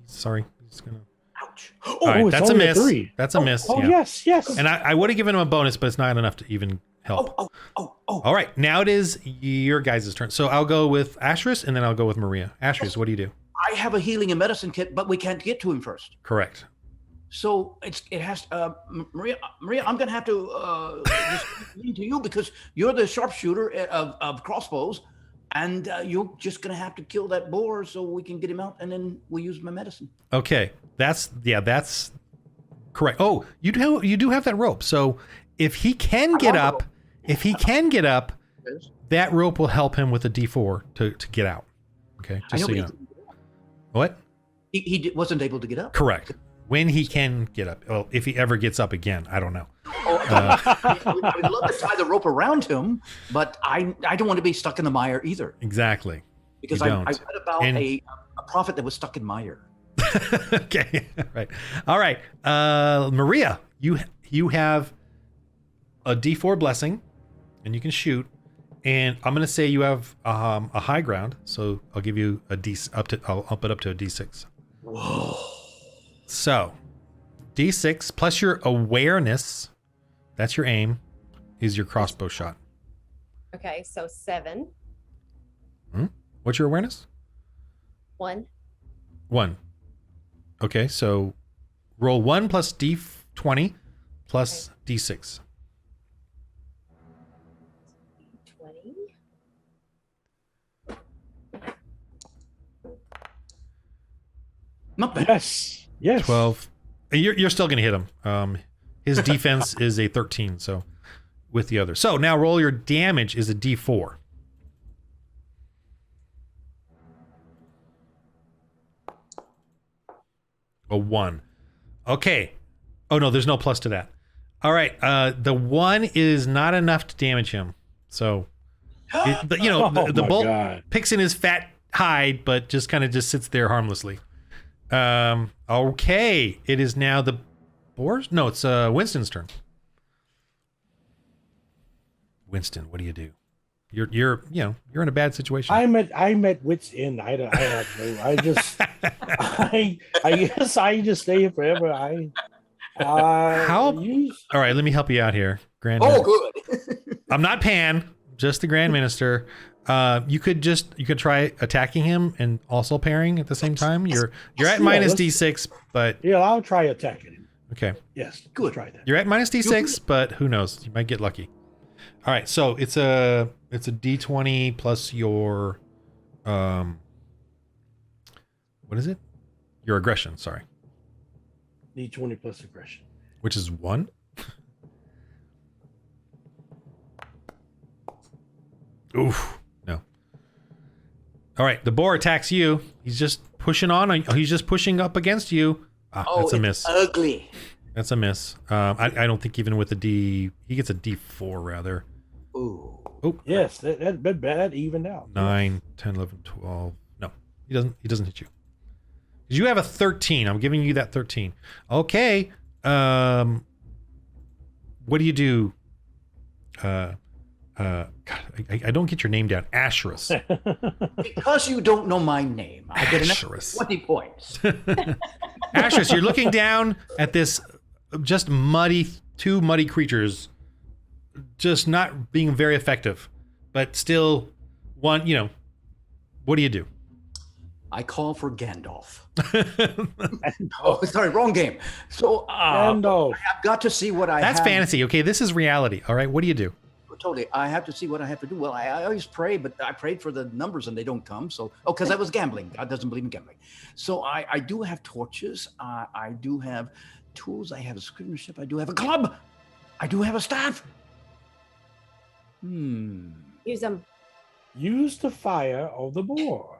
Sorry. He's gonna. Ouch. All right. it's That's a only miss. 3. That's a miss. Oh, yeah. yes. And I would have given him a bonus, but it's not enough to even help. Oh. All right, now it is your guys' turn. So I'll go with Asheris, and then I'll go with Maria. Asheris, what do you do? I have a healing and medicine kit, but we can't get to him first. Correct. So it has Maria. I'm gonna have to just lean to you because you're the sharpshooter of crossbows, and you're just gonna have to kill that boar so we can get him out, and then we'll use my medicine. Okay, that's correct. Oh, you do have that rope. So if he can get up, that rope will help him with a D4 to get out. Okay, just so you know. What? He wasn't able to get up. Correct. When he can get up. Well, if he ever gets up again, I don't know. I would love to tie the rope around him, but I don't want to be stuck in the mire either. Exactly. Because I read about a prophet that was stuck in mire. Okay. Right. All right. Maria, you have a D4 blessing, and you can shoot. And I'm gonna say you have a high ground, so I'll give you I'll up it up to a D6. Whoa. So, D6 plus your awareness, that's your aim, is your crossbow shot. Okay, so 7. What's your awareness? 1. 1. Okay, so roll 1 plus d20 plus d6. 20. Not bad. Yes. Yes. 12. You're still going to hit him. His defense is a 13, so with the other. So now roll your damage is a d4. A 1. Okay. Oh no, there's no plus to that. All right. The 1 is not enough to damage him. So, the my bolt God. picks in his fat hide, but just kind of just sits there harmlessly. Okay. It is now the boar's. No, it's Winston's turn. Winston, what do you do? You're in a bad situation. I'm at wit's end. I have no. I just. I guess I just stay here forever. All right, let me help you out here, Grand. Oh, good. I'm not Pan, just the Grand Minister. You could try attacking him and also parrying at the same time. You're at minus D6, but Yeah, I'll try attacking him. okay. Yes, Good. Try that. You're at minus D6, but who knows? You might get lucky. All right, so it's a D20 plus your what is it? Your aggression, sorry, Need 20 plus aggression. which is 1. Oof, no. All right, the boar attacks you. He's just pushing on. He's just pushing up against you. That's a miss. Ugly. That's a miss. I don't think even with a D, he gets a D4 rather. Ooh. Oh, Yes, that evened out. 9, 10, 11, 12. No, he doesn't hit you. 'Cause you have a 13. I'm giving you that 13. Okay. What do you do? God, I don't get your name down. Asherus. Because you don't know my name, I get an extra Asherus. 20 points. Asherus, you're looking down at this just two muddy creatures, just not being very effective, but still one, what do you do? I call for Gandalf. Oh, sorry, wrong game. So Gandalf. I've got to see what I That's have. fantasy. Okay, this is reality. All right, what do you do? Totally. I have to see what I have to do. Well, I always pray, but I prayed for the numbers and they don't come. So, because I was gambling. God doesn't believe in gambling. So I do have torches. I do have tools. I have a scrivenership. I do have a club. I do have a staff. Use them. Use the fire of the boar.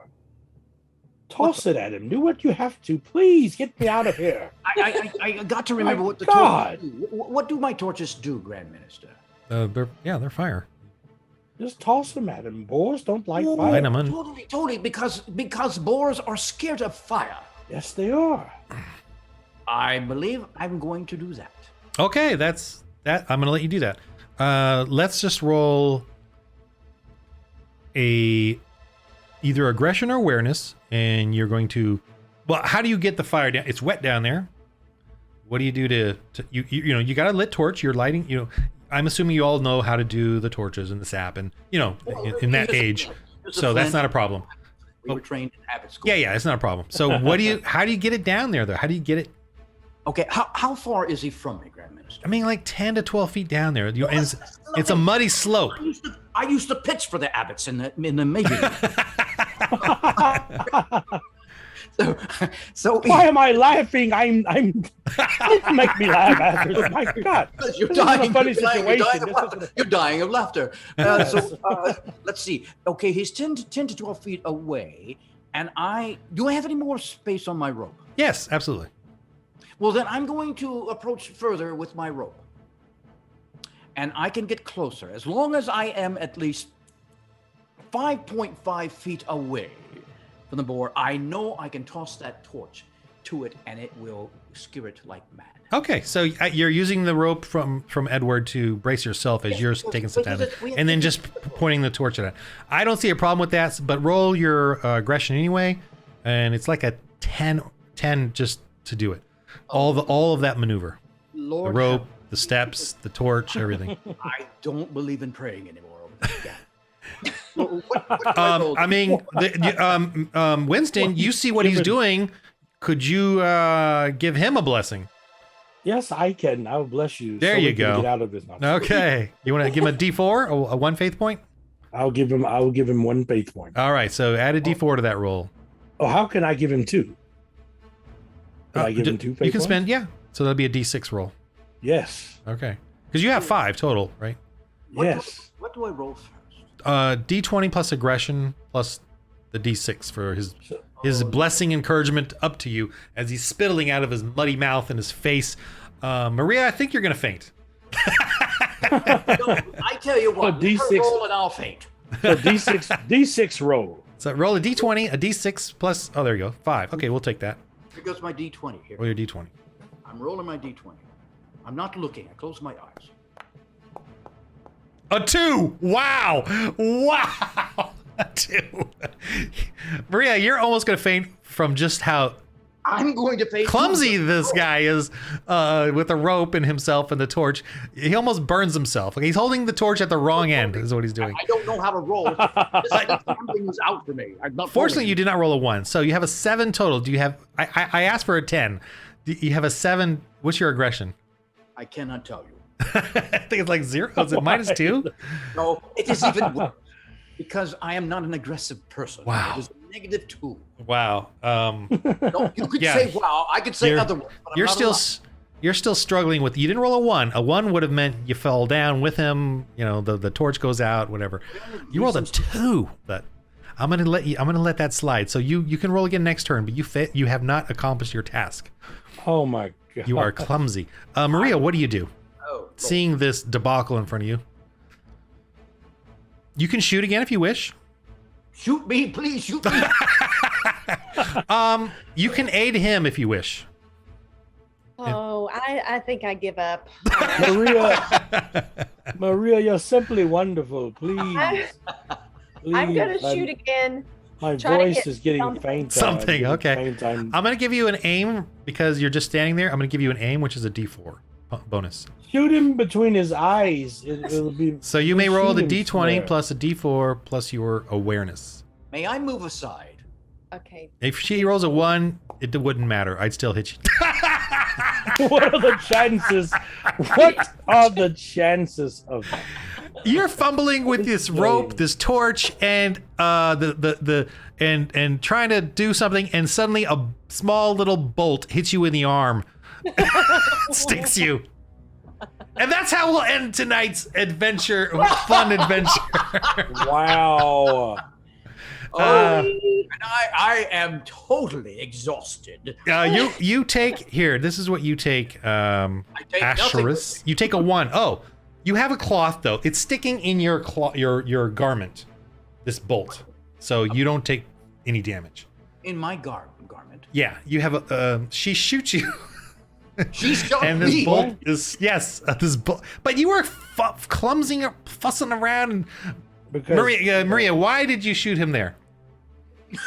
Toss it at him. Do what you have to. Please get me out of here. I got to remember My what the God. torches do. What do my torches do, Grand Minister? They're fire. Just toss them at him. Boars don't like Oh, fire. Light 'em on. Totally, because boars are scared of fire. Yes, they are. I believe I'm going to do that. Okay, that's that. I'm gonna let you do that. Let's just roll either aggression or awareness, and you're going to. Well, how do you get the fire down? It's wet down there. What do you do to you got a lit torch? You're lighting. I'm assuming you all know how to do the torches and the sap, and in that age, so that's not a problem. We were trained in habit school. Yeah, it's not a problem. So how do you get it down there though? How do you get it? Okay, how far is he from me, Grand Minister? I mean, like 10 to 12 feet down there. And it's a muddy slope. I used to pitch for the Abbots in the major league. so Why am I laughing? I'm. Don't make me laugh after. My God, You're This is a dying, funny you're dying, situation. You're dying, of laughter. You're dying of laughter. Let's see. Okay, he's 10 to 12 feet away, and do I have any more space on my rope? Yes, absolutely. Well, then I'm going to approach further with my rope, and I can get closer as long as I am at least 5.5 feet away from the boar. I know I can toss that torch to it, and it will skewer it like mad. Okay, so you're using the rope from Edward to brace yourself as you're taking some damage, and then just pointing the torch at it. I don't see a problem with that, but roll your aggression anyway, and it's like a 10 just to do it. All of that maneuver. Lord, The rope, the steps, the torch, everything. I don't believe in praying anymore. What do I roll? I mean, Winston, you see what he's doing. could you give him a blessing? Yes, I can. I'll bless you. There you we can go. Get out of this. Okay. You want to give him a D4, a 1 faith point? I'll give him 1 faith point. All right. So add a D4 to that roll. Oh, how can I give him 2? Can I give him 2 faith You can points? spend, yeah. So that'll be a D6 roll. Yes. Okay. Because you have 5 total, right? Yes. What do I roll first? D20 plus aggression plus the D6 for his blessing encouragement up to you as he's spitting out of his muddy mouth and his face. Maria, I think you're gonna faint. No, I tell you what, A let her D6. roll and I'll faint. So D6 roll. So roll a D20, a D6 plus. Oh, there you go. 5. Okay, we'll take that. Here goes my D20 here. Roll your D20. I'm rolling my D20. I'm not looking. I close my eyes. A 2. Wow. Wow. A 2. Maria, you're almost gonna faint from just how I'm going to faint. clumsy too. this guy is with the rope and himself and the torch. He almost burns himself. Like he's holding the torch at the wrong end is what he's doing. I don't know how to roll. Something was out for me. I'm not Fortunately, rolling. you did not roll a 1. So you have a 7 total. Do you have I asked for a 10. Do you have a 7? What's your aggression? I cannot tell you. I think it's like 0. Is it -2? No, it is even worse. Because I am not an aggressive person. Wow. It is a -2. Wow. No, you could Yeah. say wow. I could say You're- other words. But I'm You're not still allowed. you're still struggling with. You didn't roll a 1. A 1 would have meant you fell down with him. You know, the torch goes out. Whatever. You rolled a 2, but I'm gonna let that slide. So you can roll again next turn, but you have not accomplished your task. Oh my god. You are clumsy. Maria, what do you do? Oh, Seeing this debacle in front of you, you can shoot again if you wish. shoot me, please shoot me. You can aid him if you wish. Oh, I think I give up. Maria, you're simply wonderful. Please. I'm gonna shoot again. My Try to voice get is getting something. faint. Something, okay. I'm gonna give you an aim because you're just standing there. I'm gonna give you an aim, which is a D4 bonus. Shoot him between his eyes. It'll be. So you may roll the shoot him D20 square. plus a D4 plus your awareness. May I move aside? Okay. If she rolls a 1, it wouldn't matter. I'd still hit you. What are the chances? What are the chances of that? You're fumbling with this rope, this torch, and and trying to do something, and suddenly a small little bolt hits you in the arm, sticks you, and that's how we'll end tonight's adventure, fun adventure. Wow. And I am totally exhausted. You take here. This is what you take. take nothing with Asherus. You take a 1. Oh, you have a cloth though. It's sticking in your your garment. This bolt, so you don't take any damage. In my garment. Yeah, you have a. She shoots you. She shot And this me. bolt is this bolt. But you were clumsing, fussing around. And Because Maria, why did you shoot him there?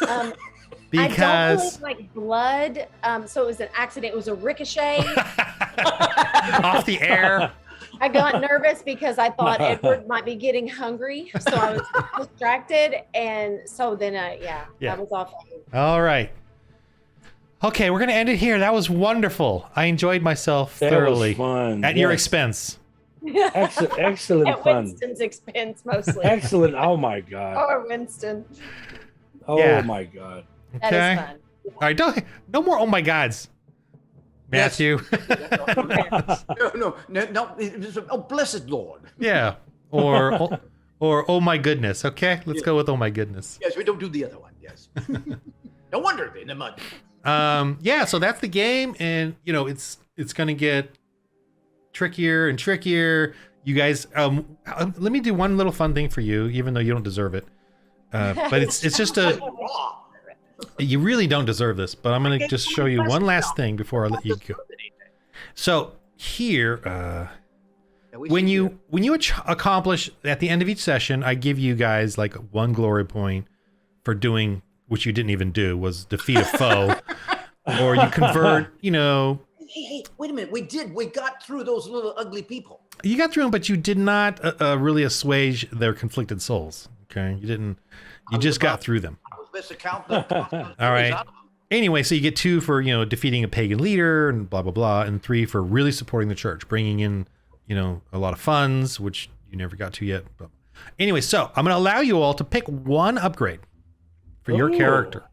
I Because don't believe like blood. So it was an accident. It was a ricochet. off the air. I got nervous because I thought Edward might be getting hungry, so I was distracted, and so then Yeah. that was off. All right. Okay, we're gonna end it here. That was wonderful. I enjoyed myself that thoroughly was fun. at your Yes. expense. Excellent At fun. Winston's expense mostly. Excellent. Oh my god. Or Winston. Oh Yeah. my god. That Okay. is fun. All right, no more. Oh my gods, Matthew. No. Oh, blessed Lord. Yeah. Or oh my goodness. Okay, let's go with oh my goodness. Yes, we don't do the other one. Yes. No wonder they're in the mud. Yeah, so that's the game, and you know it's gonna get trickier and trickier. You guys, let me do one little fun thing for you, even though you don't deserve it. But it's just you really don't deserve this. But I'm gonna just show you one last thing before I let you go. So here, when you accomplish at the end of each session, I give you guys like 1 glory point for doing, which you didn't even do, was defeat a foe, or you convert, you know. Hey, wait a minute. We got through those little ugly people. You got through them, but you did not really assuage their conflicted souls. Okay, you didn't. You just got through them. I was best to count the All right. Anyway, so you get 2 for, defeating a pagan leader and blah, blah, blah, and 3 for really supporting the church, bringing in, a lot of funds, which you never got to yet. But anyway, so I'm going to allow you all to pick 1 upgrade for your character.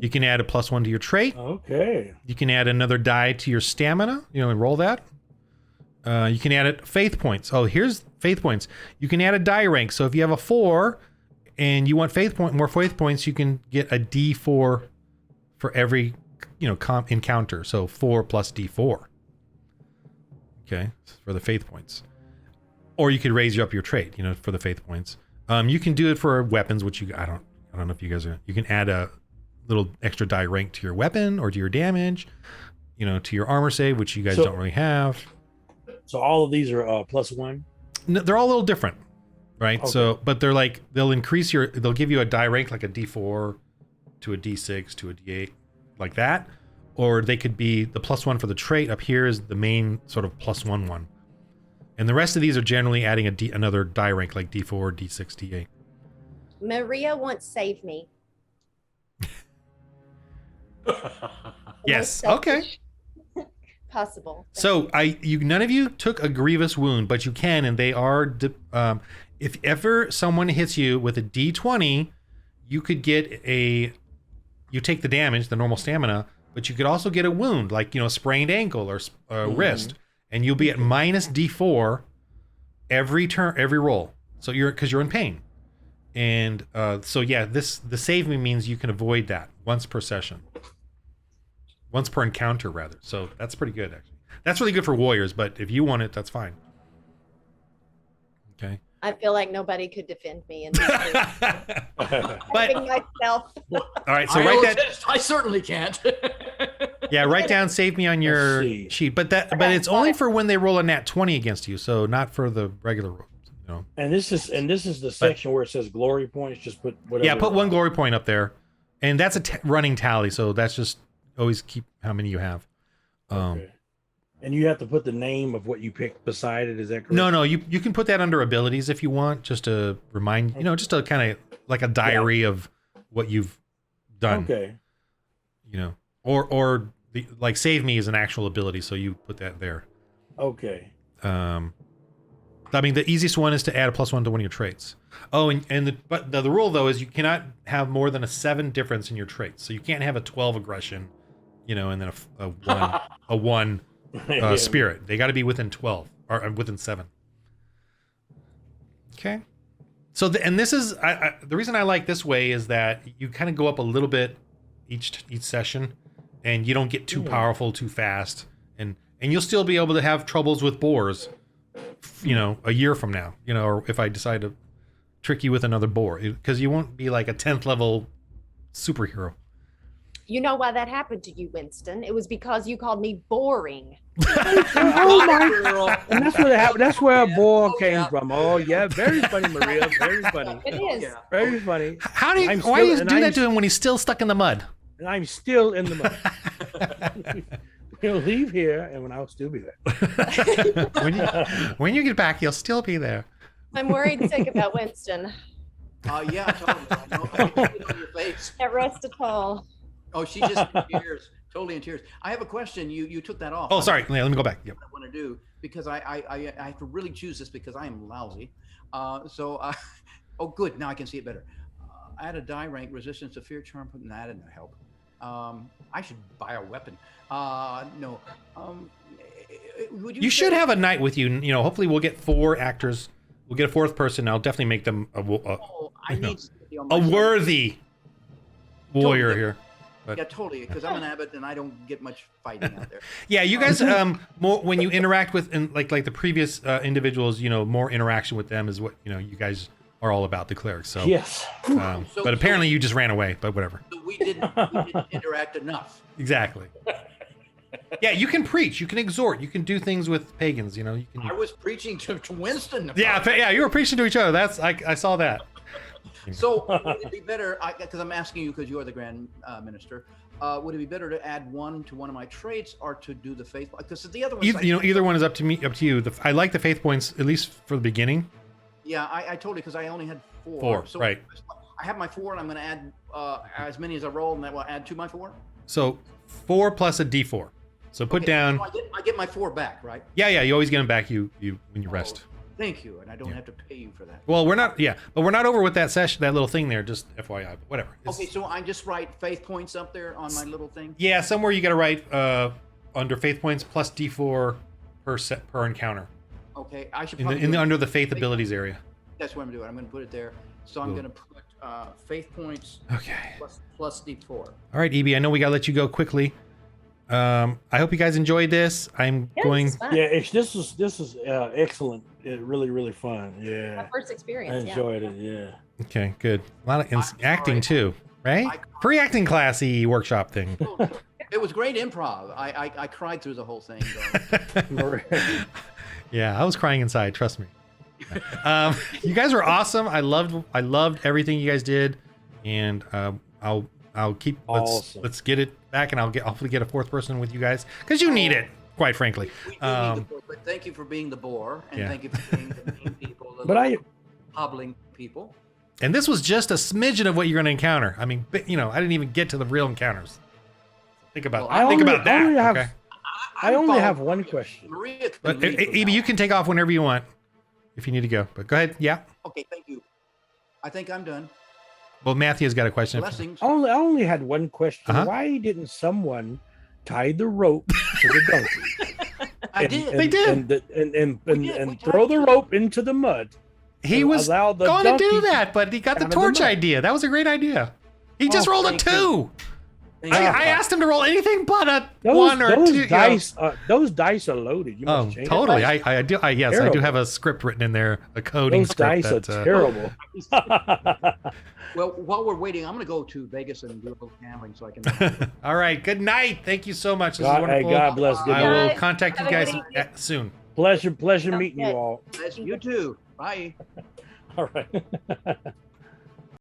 You can add a +1 to your trait. Okay. You can add another die to your stamina, and roll that. You can add faith points. Oh, here's faith points. You can add a die rank. So if you have a 4 and you want more faith points, you can get a D4 for every, encounter. So 4 plus D4. Okay, for the faith points. Or you could raise up your trait, for the faith points. You can do it for weapons, which I don't know if you guys are. You can add a little extra die rank to your weapon or to your damage, to your armor save, which you guys don't really have. So all of these are +1. No, they're all a little different, right? Okay. So, but they're like they'll give you a die rank like a D4 to a D6 to a D8, like that, or they could be the +1 for the trait. Up here is the main sort of +1 one, and the rest of these are generally adding another die rank like D4, D6, D8. Maria wants save me. Yes. Okay. Possible. So none of you took a grievous wound, but you can, and they are. If ever someone hits you with a D20, you could get you take the damage, the normal stamina, but you could also get a wound, like a sprained ankle or wrist, and you'll be at -D4 every turn, every roll. So because you're in pain, and so yeah, the save me means you can avoid that once per session. Once per encounter, rather. So that's pretty good, actually. That's really good for warriors, but if you want it, that's fine. Okay. I feel like nobody could defend me in this But myself. all right, so write that. I certainly can't. Yeah, write down save me on your sheet. But it's only for when they roll a nat 20 against you, so not for the regular rolls. And this is the section where it says glory points. Just put whatever. Yeah, put 1 glory point up there, and that's a running tally. So that's just always keep how many you have. Okay. And you have to put the name of what you picked beside it. Is that correct? No, you can put that under abilities if you want, just to remind, just to kind of like a diary of what you've done. Okay. Or the like save me is an actual ability, so you put that there. Okay. I mean, the easiest one is to add a +1 to one of your traits. Oh, but the rule though is you cannot have more than a 7 difference in your traits. So you can't have a 12 aggression, and then a 1 spirit. They got to be within 12 or within 7. Okay. So this is the reason I like this way is that you kind of go up a little bit each session, and you don't get too powerful too fast, and you'll still be able to have troubles with boars, a year from now, or if I decide to trick you with another boar, because you won't be like a 10th level superhero. You know why that happened to you, Winston? It was because you called me boring. Oh my! And that's where that's where a ball came from. Oh yeah, very funny, Maria. Very funny. It is. Yeah. Very funny. Why do you do that to him when he's still stuck in the mud? And I'm still in the mud. He'll leave here, and I'll still be there. when you get back, you'll still be there. I'm worried sick about Winston. Yeah, totally. I know. I can see it on your face. At rest at all. Oh, she's just in tears, totally in tears. I have a question. You took that off. Oh, sorry. Let me go back. Yep. What I want to do, because I have to really choose this because I am lousy. Oh, good. Now I can see it better. I had a die rank resistance to fear charm. That didn't help. I should buy a weapon. No. You should have a knight with you. Hopefully we'll get 4 actors. We'll get a 4th person. I'll definitely make them a worthy warrior here. But, yeah, totally. Because I'm an abbot and I don't get much fighting out there. Yeah, you guys, more when you interact with, like the previous individuals, more interaction with them is what you guys are all about, the clerics. So yes. But apparently you just ran away. But whatever. So we didn't interact enough. Exactly. Yeah, you can preach, you can exhort, you can do things with pagans. You can. I was preaching to Winston. Yeah, you were preaching to each other. I saw that. So would it be better, because I'm asking you because you are the Grand Minister, would it be better to add 1 to one of my traits or to do the faith? Because the other one, either one is up to you. I like the faith points at least for the beginning. Yeah, I told you because I only had 4. 4, so right? I have my 4, and I'm going to add as many as I roll, and that will add to my 4. So 4 plus a D4. So put Okay, down. so I get my 4 back, right? Yeah, you always get them back. You when you rest. Thank you, and I don't have to pay you for that. Well, we're not. Yeah, but we're not over with that session. That little thing there. Just FYI. But whatever. Okay, so I just write faith points up there on my little thing. Yeah, somewhere you got to write under faith points plus D4 per encounter. Okay, I should In probably the under the faith abilities area. That's what I'm doing. I'm going to put it there. So I'm Cool. going to put faith points Okay. plus D4. All right, Evie. I know we got to let you go quickly. I hope you guys enjoyed this. I'm Yeah, going. this is fun. Yeah, this was excellent. Really fun. My Yeah, first I experience. enjoyed it. Yeah. Okay, good. A lot of I'm acting sorry. too, right? Free acting classy workshop thing. It was great improv. I cried through the whole thing. Though. Yeah, I was crying inside. Trust me. You guys were awesome. I loved everything you guys did, and I'll keep. Awesome. Let's get it back, and I'll hopefully get a 4th person with you guys because you need it, quite frankly. We do need the boar, but thank you for being the bore, and Yeah. thank you for being the mean people, the But hobbling people. And this was just a smidgen of what you're going to encounter. I mean, I didn't even get to the real encounters. Think about Well, think about that. only have- okay? I only following have one Maria. question. Maria, But can lead from Evie, now you on. can take off whenever you want if you need to go. But go ahead. Yeah. Okay, thank you. I think I'm done. Well, Matthew's got a question. Blessings. I only had one question. Uh-huh. Why didn't someone tie the rope to the donkey? I did. They did. And We throw the tied it. rope into the mud. He and was allow the going to do donkey that, but he got the down in the torch mud. idea. That was a great idea. He just Oh, rolled a thank 2. you. Thank you. I asked him to roll anything but a Those, 1 or those 2. you know. dice, those dice are loaded. You Oh, must change totally. it. I do. Yes, I do Terrible. have a script written in there, a coding Those script. dice are that, terrible. Well, while we're waiting, I'm going to go to Vegas and do a little gambling so I can. All right. Good night. Thank you so much. This is wonderful. God bless. Good I night. will night. contact you Have a guys good evening. soon. Pleasure meeting you Okay. all. You too. Bye. All right.